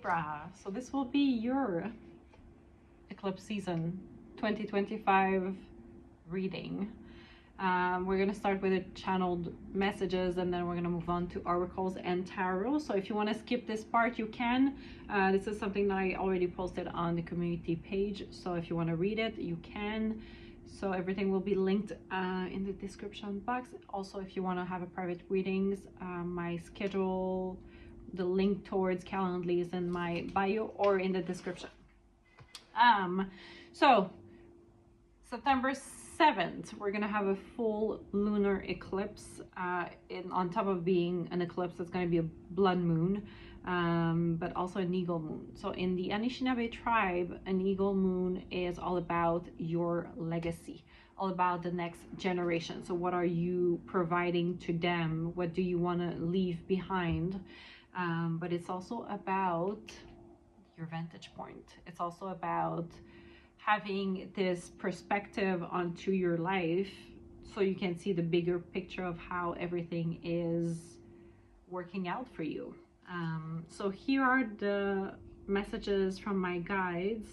Libra. So this will be your eclipse season 2025 reading. We're going to start with the channeled messages, and then we're going to move on to oracles and tarot. So if you want to skip this part, you can. This is something that I already posted on the community page, so if you want to read it, you can. So everything will be linked in the description box. Also, if you want to have a private readings, my schedule, the link towards Calendly is in my bio or in the description. So September 7th, we're gonna have a full lunar eclipse. On top of being an eclipse, it's gonna be a blood moon, but also an eagle moon. So in the Anishinaabe tribe, an eagle moon is all about your legacy, all about the next generation. So what are you providing to them? What do you want to leave behind? But it's also about your vantage point. It's also about having this perspective onto your life so you can see the bigger picture of how everything is working out for you. So here are the messages from my guides.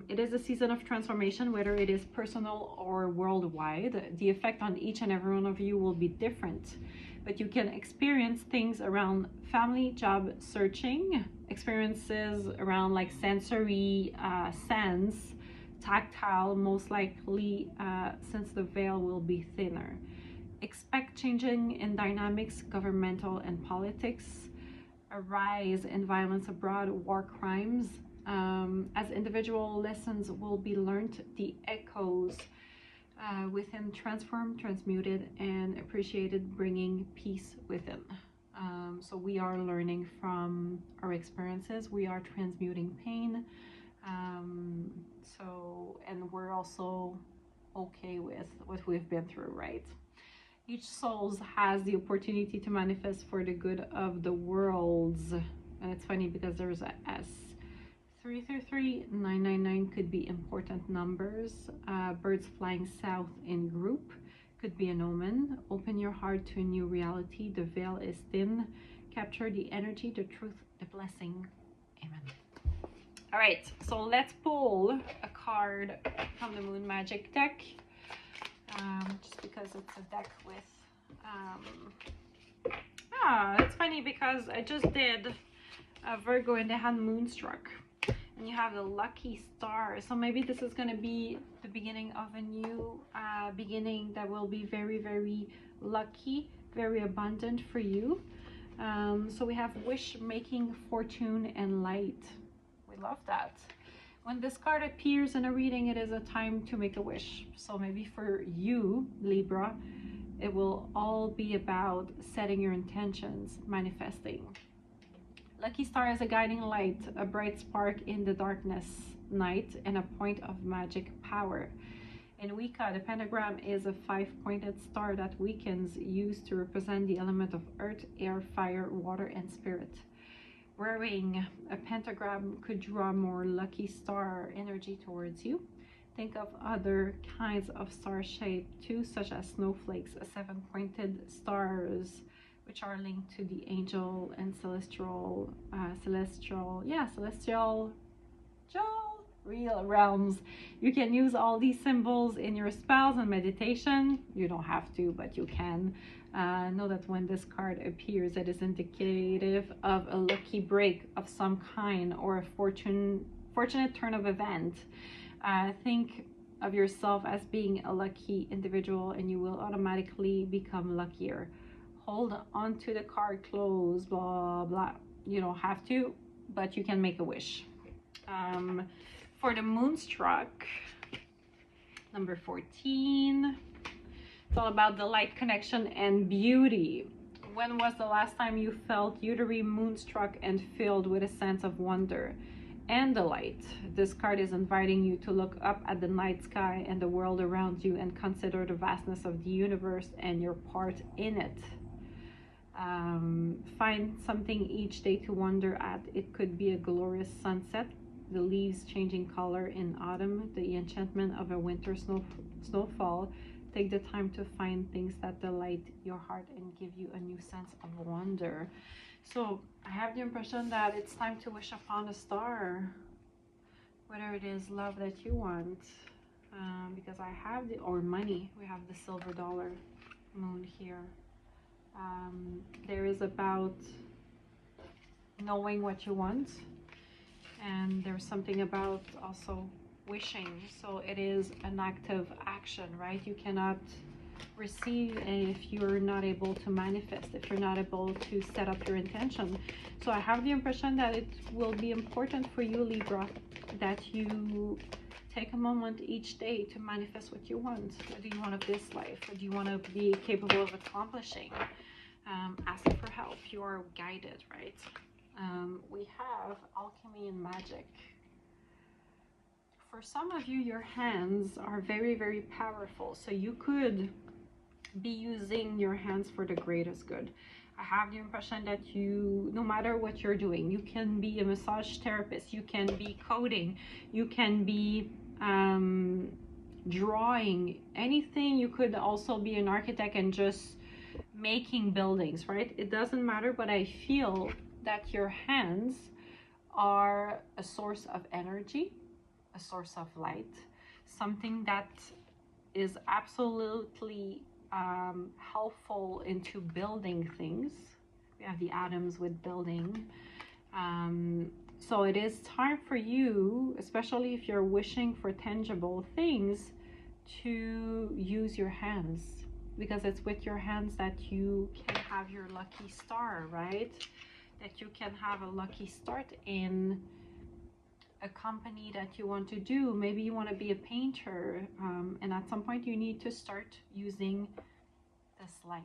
It is a season of transformation, whether it is personal or worldwide. The effect on each and every one of you will be different, but you can experience things around family, job searching, experiences around like sensory sense, tactile, most likely, since the veil will be thinner. Expect changing in dynamics, governmental and politics, a rise in violence abroad, war crimes. As individual lessons will be learned, the echoes within transformed, transmuted, and appreciated, bringing peace within. So we are learning from our experiences. We are transmuting pain. And we're also okay with what we've been through, right? Each soul has the opportunity to manifest for the good of the worlds. And it's funny because there's a S. 333, 999 could be important numbers. Birds flying south in group could be an omen. Open your heart to a new reality. The veil is thin. Capture the energy, the truth, the blessing. Amen. All right, so let's pull a card from the Moon Magic deck. Just because it's a deck with... it's funny because I just did a Virgo and they had Moonstruck. And you have the lucky star, so maybe this is going to be the beginning of a new beginning that will be very, very lucky, very abundant for you. So we have wish making, fortune, and light. We love that. When this card appears in a reading, it is a time to make a wish. So maybe for you, Libra, it will all be about setting your intentions, manifesting. Lucky star is a guiding light, a bright spark in the darkness night, and a point of magic power. In Wicca, the pentagram is a 5-pointed star that weakens, used to represent the element of earth, air, fire, water, and spirit. Wearing a pentagram could draw more lucky star energy towards you. Think of other kinds of star shape too, such as snowflakes, 7-pointed stars, which are linked to the angel and celestial real realms. You can use all these symbols in your spells and meditation. You don't have to, but you can. Know that when this card appears, it is indicative of a lucky break of some kind or a fortunate turn of event. Think of yourself as being a lucky individual, and you will automatically become luckier. Hold on to the card close, blah blah. You don't have to, but you can make a wish. For the Moonstruck, number 14, it's all about the light, connection, and beauty. When was the last time you felt utterly moonstruck and filled with a sense of wonder and delight? This card is inviting you to look up at the night sky and the world around you and consider the vastness of the universe and your part in it. Find something each day to wonder at. It could be a glorious sunset, the leaves changing color in autumn, the enchantment of a winter snowfall. Take the time to find things that delight your heart and give you a new sense of wonder. So I have the impression that it's time to wish upon a star, whether it is love that you want, because I have the, or money, we have the silver dollar moon here. There is about knowing what you want, and there's something about also wishing. So it is an active action, right? You cannot receive if you're not able to manifest, if you're not able to set up your intention. So I have the impression that it will be important for you, Libra, that you take a moment each day to manifest what you want. What do you want of this life? What do you want to be capable of accomplishing? Ask for help. You are guided, right? We have alchemy and magic. For some of you, your hands are very, very powerful. So you could be using your hands for the greatest good. I have the impression that you, no matter what you're doing, you can be a massage therapist, you can be coding, you can be drawing, anything. You could also be an architect and just making buildings, right? It doesn't matter, but I feel that your hands are a source of energy, a source of light, something that is absolutely helpful into building things. We have the atoms with building. So it is time for you, especially if you're wishing for tangible things, to use your hands, because it's with your hands that you can have your lucky star, right? That you can have a lucky start in a company that you want to do. Maybe you want to be a painter, and at some point you need to start using this light,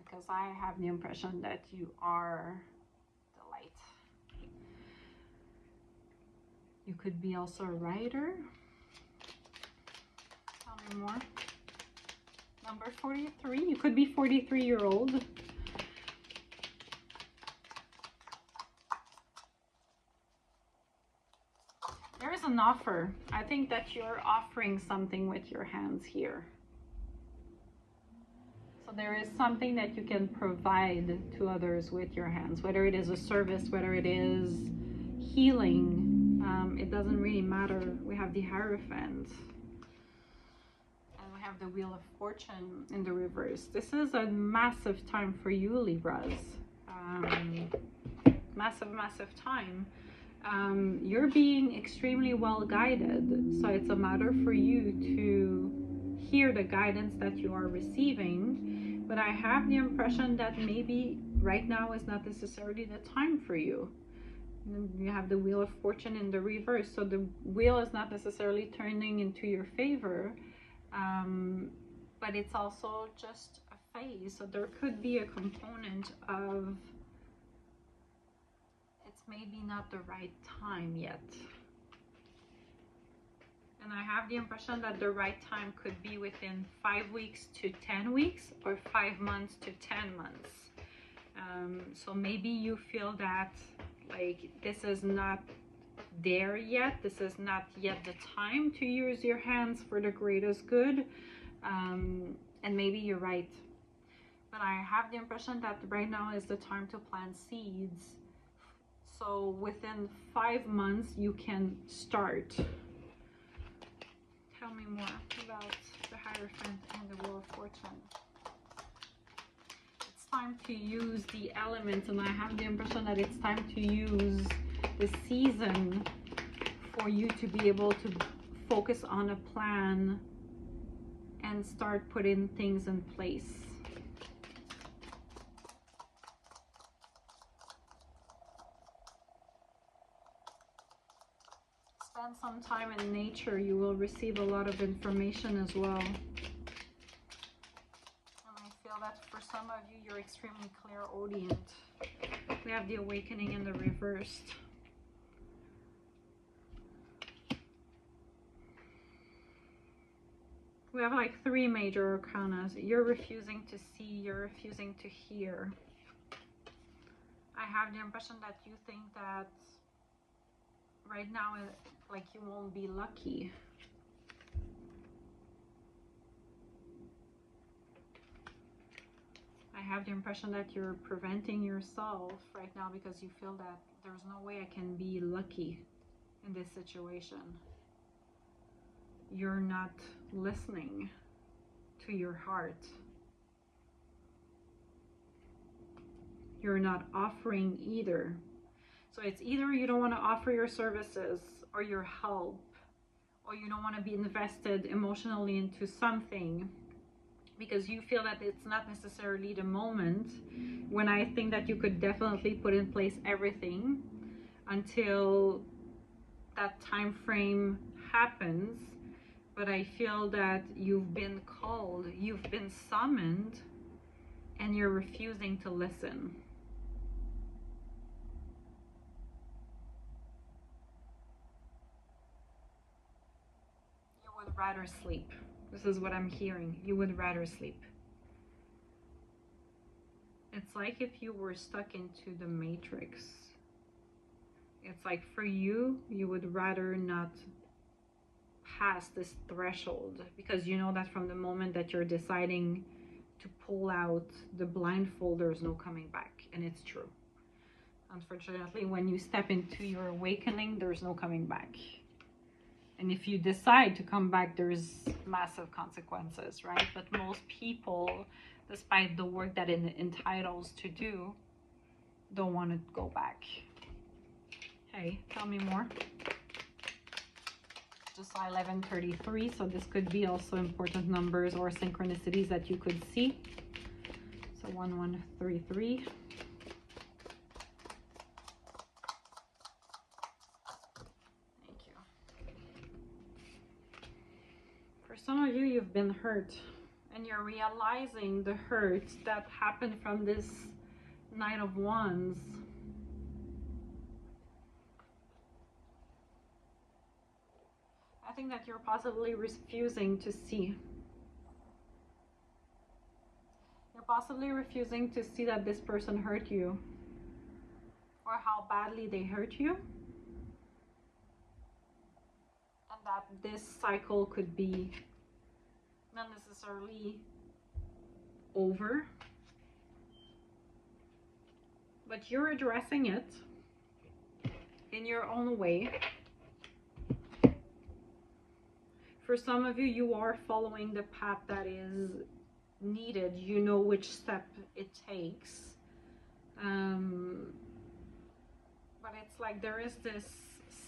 because I have the impression that you are the light. You could be also a writer. Tell me more. Number 43, you could be 43-year-old. There is an offer. I think that you're offering something with your hands here. So there is something that you can provide to others with your hands, whether it is a service, whether it is healing. It doesn't really matter. We have the Hierophant. And we have the Wheel of Fortune in the reverse. This is a massive time for you, Libras. Massive time. You're being extremely well guided, so it's a matter for you to hear the guidance that you are receiving. But I have the impression that maybe right now is not necessarily the time for you. You have the Wheel of Fortune in the reverse, so the wheel is not necessarily turning into your favor, but it's also just a phase. So there could be a component of maybe not the right time yet. And I have the impression that the right time could be within 5 weeks to 10 weeks or 5 months to 10 months. So maybe you feel that like this is not there yet. This is not yet the time to use your hands for the greatest good. And maybe you're right. But I have the impression that right now is the time to plant seeds. So within 5 months, you can start. Tell me more about the Hierophant and the Wheel of Fortune. It's time to use the elements, and I have the impression that it's time to use the season for you to be able to focus on a plan and start putting things in place. Spend some time in nature. You will receive a lot of information as well. And I feel that for some of you, you're extremely clairaudient. We have the Awakening in the reversed. We have like 3 major arcana. You're refusing to see, you're refusing to hear. I have the impression that you think that right now, like, you won't be lucky. I I have the impression that you're preventing yourself right now because you feel that there's no way I can be lucky in this situation. You're not listening to your heart. You're not offering either. So it's either you don't want to offer your services or your help, or you don't want to be invested emotionally into something because you feel that it's not necessarily the moment, when I think that you could definitely put in place everything until that time frame happens. But I feel that you've been called, you've been summoned, and you're refusing to listen. You would rather sleep. This is what I'm hearing. You would rather sleep. It's like if you were stuck into the matrix. It's like for you, you would rather not pass this threshold, because you know that from the moment that you're deciding to pull out the blindfold, there's no coming back. And it's true. Unfortunately, when you step into your awakening, there's no coming back. And if you decide to come back, there's massive consequences, right? But most people, despite the work that it entitles to do, don't want to go back. Hey, tell me more. Just saw 1133, so this could be also important numbers or synchronicities that you could see. So 1133. Thank you. For some of you, you've been hurt, and you're realizing the hurt that happened from this Knight of Wands. I think that you're possibly refusing to see. You're possibly refusing to see that this person hurt you, or how badly they hurt you, and that this cycle could be not necessarily over, but you're addressing it in your own way. For some of you, you are following the path that is needed. You know which step it takes. But it's like there is this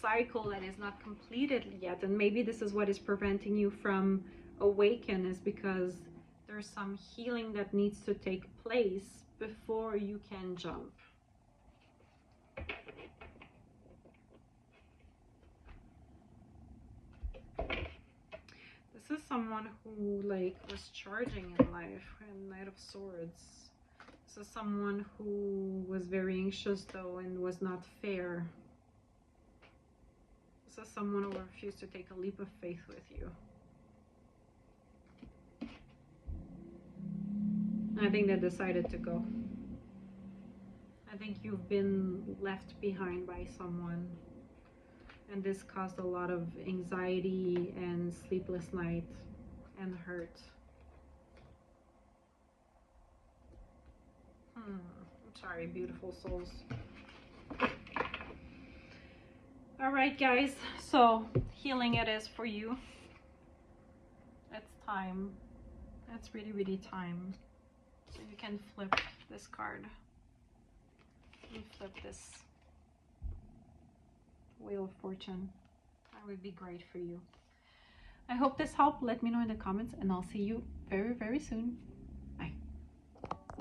cycle that is not completed yet. And maybe this is what is preventing you from awaken, is because there's some healing that needs to take place before you can jump. This is someone who was charging in life, and Knight of Swords. This is someone who was very anxious though and was not fair. This is someone who refused to take a leap of faith with you. I think they decided to go. I think you've been left behind by someone. And this caused a lot of anxiety and sleepless nights and hurt. I'm sorry, beautiful souls. All right, guys. So healing it is for you. It's time. It's really, really time. So you can flip this card. You flip this Wheel of Fortune. That would be great for you. I hope this helped. Let me know in the comments, and I'll see you very, very soon.